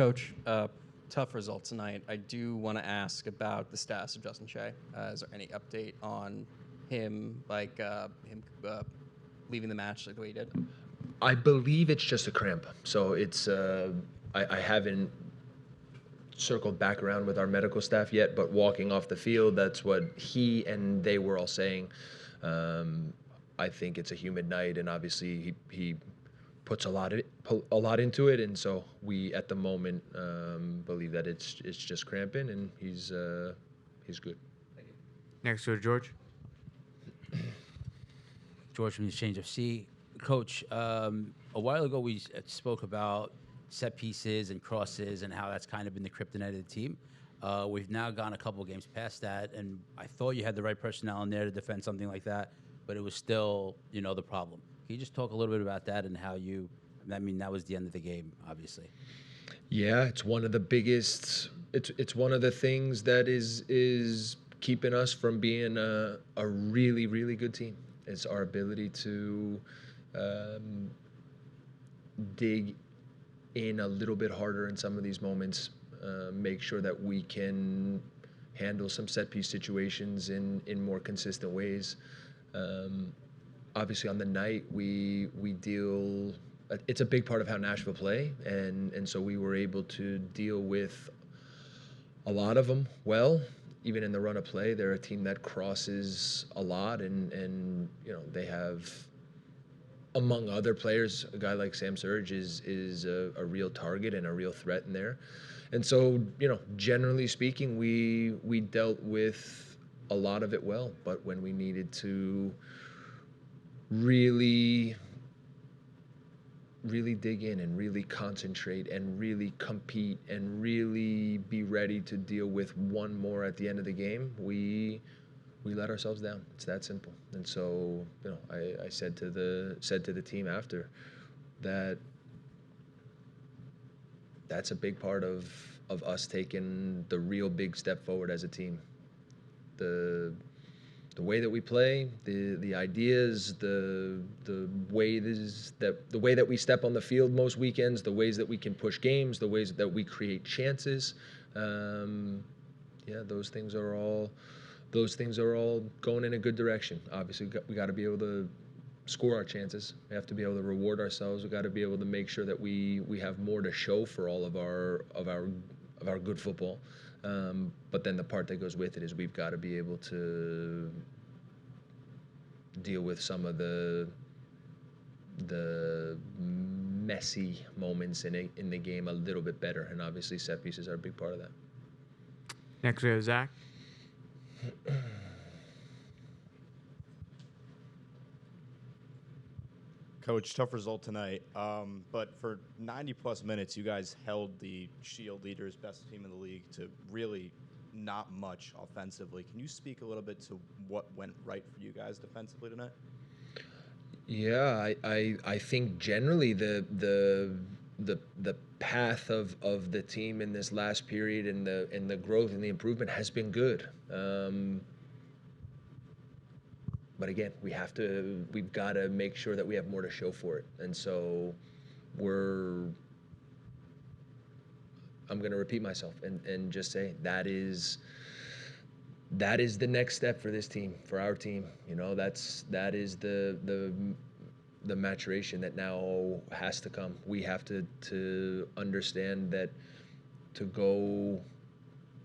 Coach, tough result tonight. I do want to ask about the status of Justin Shea. Is there any update on him, leaving the match like the way he did? I believe it's just a cramp. So it's I haven't circled back around with our medical staff yet, but walking off the field, that's what he and they were all saying. I think it's a humid night, and obviously he puts a lot into it, and so we at the moment believe that it's just cramping, and he's good. Next to George. George from the Exchange FC. Coach, a while ago we spoke about set pieces and crosses and how that's kind of been the kryptonite of the team. We've now gone a couple games past that, and I thought you had the right personnel in there to defend something like that, but it was still, the problem. Can you just talk a little bit about that and how that was the end of the game, obviously. Yeah, it's one of the biggest. It's one of the things that is keeping us from being a really, really good team. It's our ability to dig in a little bit harder in some of these moments, make sure that we can handle some set piece situations in more consistent ways. Obviously on the night we deal, it's a big part of how Nashville play, and so we were able to deal with a lot of them well. Even in the run of play, they're a team that crosses a lot, and they have, among other players, a guy like Sam Surge is a real target and a real threat in there. And so, generally speaking, we dealt with a lot of it well, but when we needed to really dig in and really concentrate and really compete and really be ready to deal with one more at the end of the game, we let ourselves down. It's that simple. And so, I said to the team after that that's a big part of us taking the real big step forward as a team. The way that we play, the ideas, the way that we step on the field most weekends, the ways that we can push games, the ways that we create chances, those things are all going in a good direction. Obviously, we got to be able to score our chances. We have to be able to reward ourselves. We got to be able to make sure that we have more to show for all of our good football. But then the part that goes with it is we've got to be able to deal with some of the messy moments in the game a little bit better, and obviously set pieces are a big part of that. Next we have Zach. Coach, tough result tonight, but for 90-plus minutes, you guys held the Shield leaders, best team in the league, to really not much offensively. Can you speak a little bit to what went right for you guys defensively tonight? Yeah, I think generally the path of the team in this last period and the growth and the improvement has been good. But again, we've got to make sure that we have more to show for it. And so I'm going to repeat myself and just say that is the next step for this team, for our team. That is the maturation that now has to come. We have to understand that to go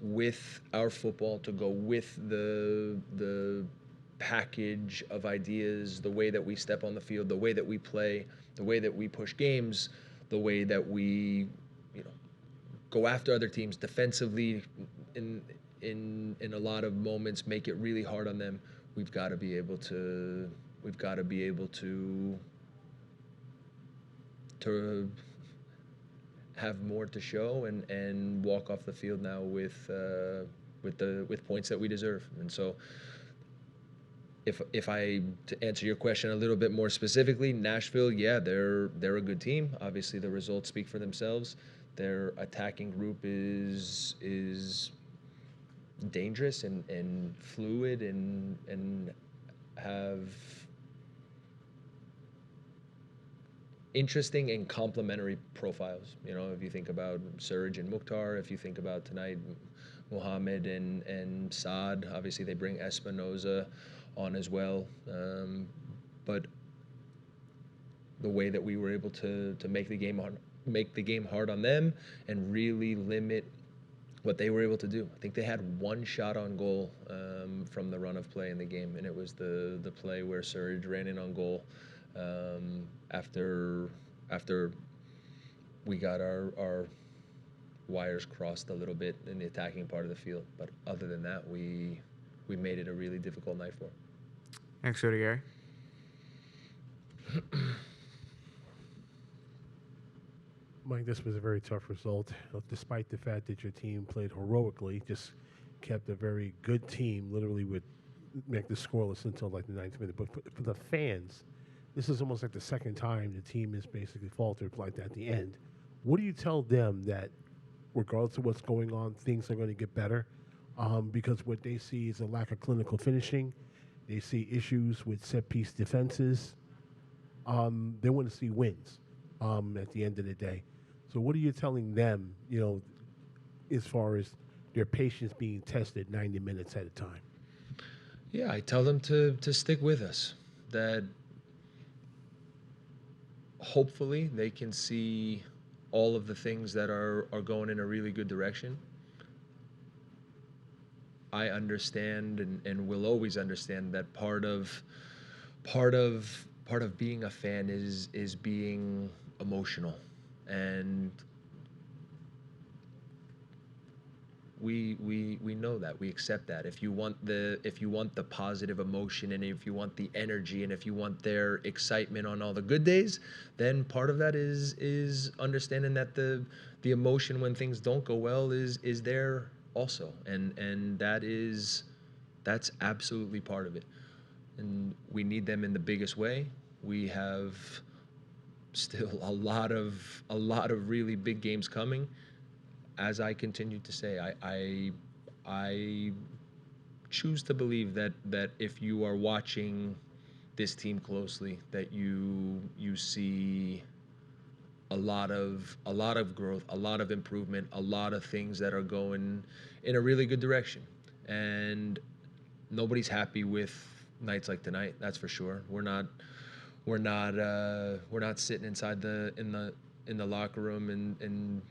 with our football, to go with the package of ideas, the way that we step on the field, the way that we play, the way that we push games, the way that we go after other teams defensively in a lot of moments, make it really hard on them. We've got to be able to have more to show and walk off the field now with points that we deserve. And so if I to answer your question a little bit more specifically, Nashville, yeah, they're a good team. Obviously, the results speak for themselves. Their attacking group is dangerous and fluid and have interesting and complementary profiles. You know, if you think about Surge and Mukhtar, if you think about tonight, Mohammed and Saad, obviously they bring Espinoza on as well. But the way that we were able to make the game hard on them and really limit what they were able to do. I think they had one shot on goal from the run of play in the game, and it was the play where Surge ran in on goal after we got our wires crossed a little bit in the attacking part of the field. But other than that, we made it a really difficult night for them. Next, go to Gary. Mike, this was a very tough result, despite the fact that your team played heroically, just kept a very good team, literally would make the scoreless until like the 9th minute. But for the fans, this is almost like the second time the team has basically faltered like that at the end. What do you tell them that, regardless of what's going on, things are going to get better? Because what they see is a lack of clinical finishing. They see issues with set-piece defenses. They want to see wins at the end of the day. So what are you telling them, you know, as far as their patience being tested 90 minutes at a time? Yeah, I tell them to stick with us, that hopefully they can see all of the things that are going in a really good direction. I understand and will always understand that part of being a fan is being emotional, and we know that, we accept that. If you want the positive emotion, and if you want the energy, and if you want their excitement on all the good days, then part of that is understanding that the emotion when things don't go well is there also, and that's absolutely part of it. And we need them in the biggest way. We have still a lot of really big games coming. As I continue to say, I choose to believe that if you are watching this team closely, that you see a lot of growth, a lot of improvement, a lot of things that are going in a really good direction. And nobody's happy with nights like tonight, that's for sure. We're not sitting inside in the locker room and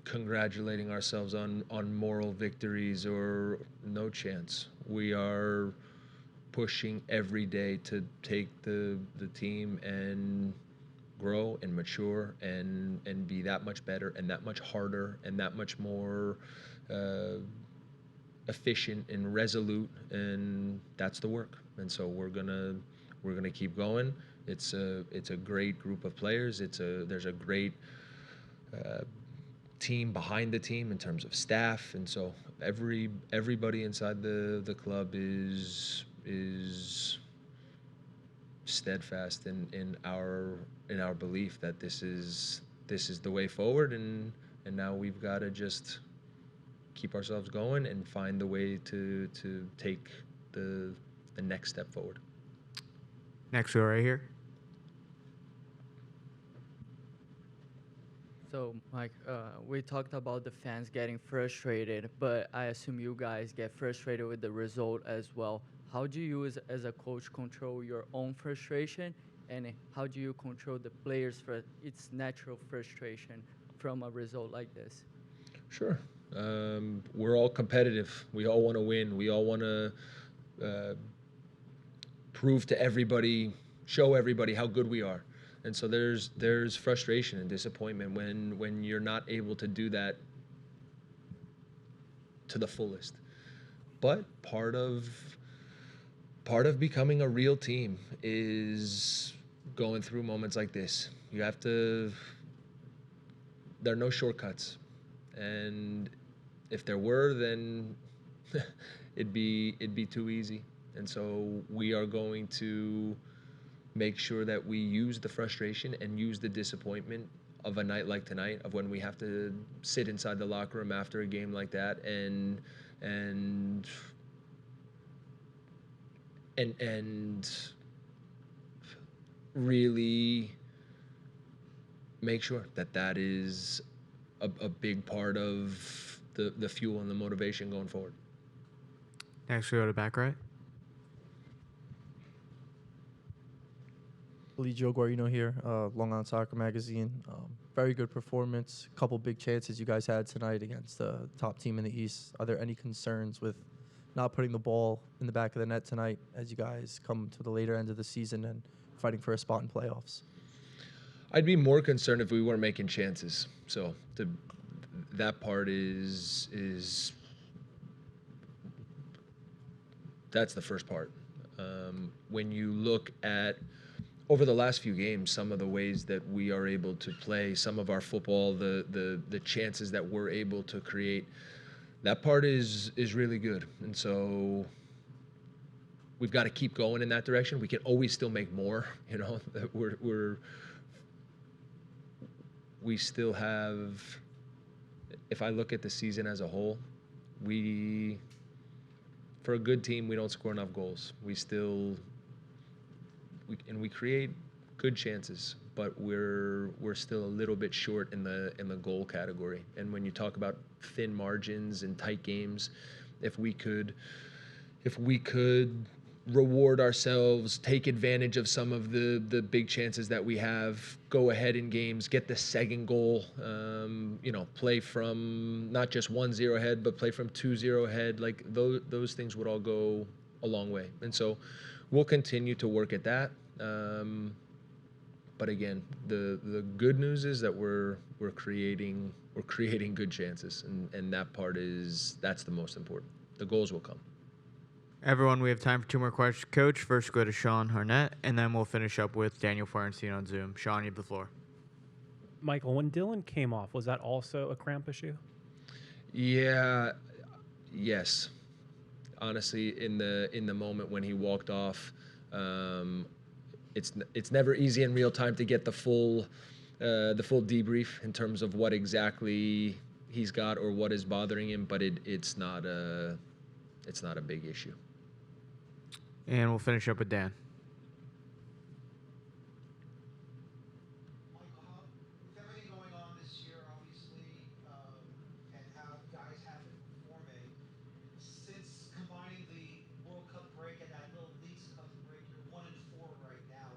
congratulating ourselves on moral victories, or no chance. We are pushing every day to take the team and grow and mature and be that much better and that much harder and that much more efficient and resolute, and that's the work. And so we're gonna keep going. It's a great group of players. There's a great team behind the team in terms of staff, and so everybody inside the club is steadfast in our belief that this is the way forward, and now we've got to just keep ourselves going and find the way to take the next step forward. Next, go right here. So, Mike, we talked about the fans getting frustrated, but I assume you guys get frustrated with the result as well. How do you, as a coach, control your own frustration, and how do you control the players' for its natural frustration from a result like this? Sure. We're all competitive. We all want to win. We all want to prove to everybody, show everybody how good we are. And so there's frustration and disappointment when you're not able to do that to the fullest. But part of becoming a real team is going through moments like this. You have to. There are no shortcuts, and if there were, then it'd be too easy. And so we are going to make sure that we use the frustration and use the disappointment of a night like tonight, of when we have to sit inside the locker room after a game like that and really make sure that that is a big part of the fuel and the motivation going forward. Next, we go to back right. Joe Guarino here, Long Island Soccer Magazine. Very good performance. Couple big chances you guys had tonight against the top team in the East. Are there any concerns with not putting the ball in the back of the net tonight as you guys come to the later end of the season and fighting for a spot in playoffs? I'd be more concerned if we weren't making chances. So that part is that's the first part. When you look at over the last few games, some of the ways that we are able to play, some of our football, the chances that we're able to create, that part is really good. And so we've got to keep going in that direction. We can always still make more, you know. We still have, if I look at the season as a whole, for a good team, we don't score enough goals. We create good chances, but we're still a little bit short in the goal category. And when you talk about thin margins and tight games, if we could reward ourselves, take advantage of some of the big chances that we have, go ahead in games, get the second goal, play from not just 1-0 ahead, but play from 2-0 ahead. Like those things would all go a long way. And so we'll continue to work at that. But again, the good news is that we're creating good chances, and that part that's the most important. The goals will come. Everyone, we have time for 2 more questions. Coach, first go to Sean Harnett, and then we'll finish up with Daniel Florenstein on Zoom. Sean, you have the floor. Michael, when Dylan came off, was that also a cramp issue? Yeah, yes. Honestly, in the moment when he walked off, it's never easy in real time to get the full debrief in terms of what exactly he's got or what is bothering him, but it's not a big issue. And we'll finish up with Dan. Michael, with everything going on this year, obviously, and how guys have been performing, since combining the World Cup break and that little Leagues Cup break, you're 1-4 right now.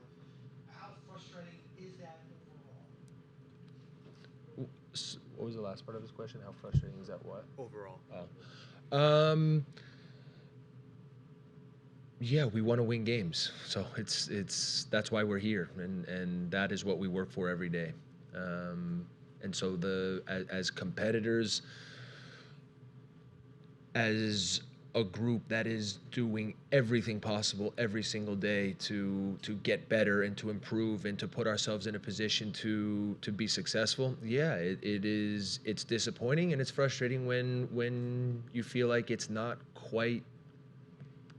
How frustrating is that overall? What was the last part of his question? How frustrating is that? What? Overall. Yeah, we want to win games, so that's why we're here, and that is what we work for every day. And so as competitors, as a group that is doing everything possible every single day to get better and to improve and to put ourselves in a position to be successful. Yeah, it's disappointing and it's frustrating when you feel like it's not quite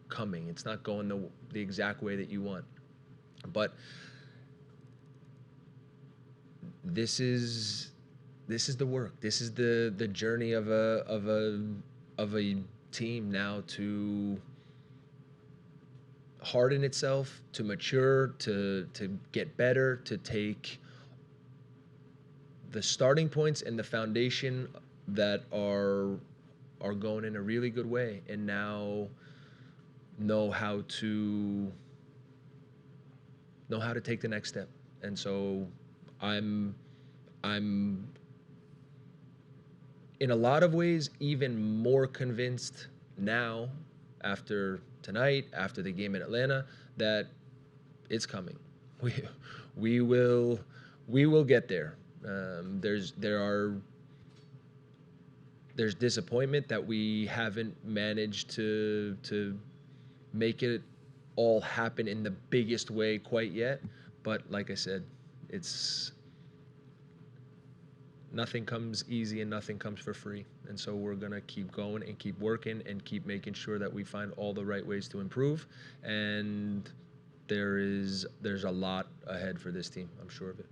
coming. It's not going the exact way that you want. But this is the work. This is the journey of a team now to harden itself, to mature, to get better, to take the starting points and the foundation that are going in a really good way, and now know how to take the next step. And so I'm in a lot of ways even more convinced now, after tonight, after the game in Atlanta, that it's coming. We will get there. There's disappointment that we haven't managed to make it all happen in the biggest way quite yet. But like I said, nothing comes easy and nothing comes for free. And so we're going to keep going and keep working and keep making sure that we find all the right ways to improve. And there's a lot ahead for this team. I'm sure of it.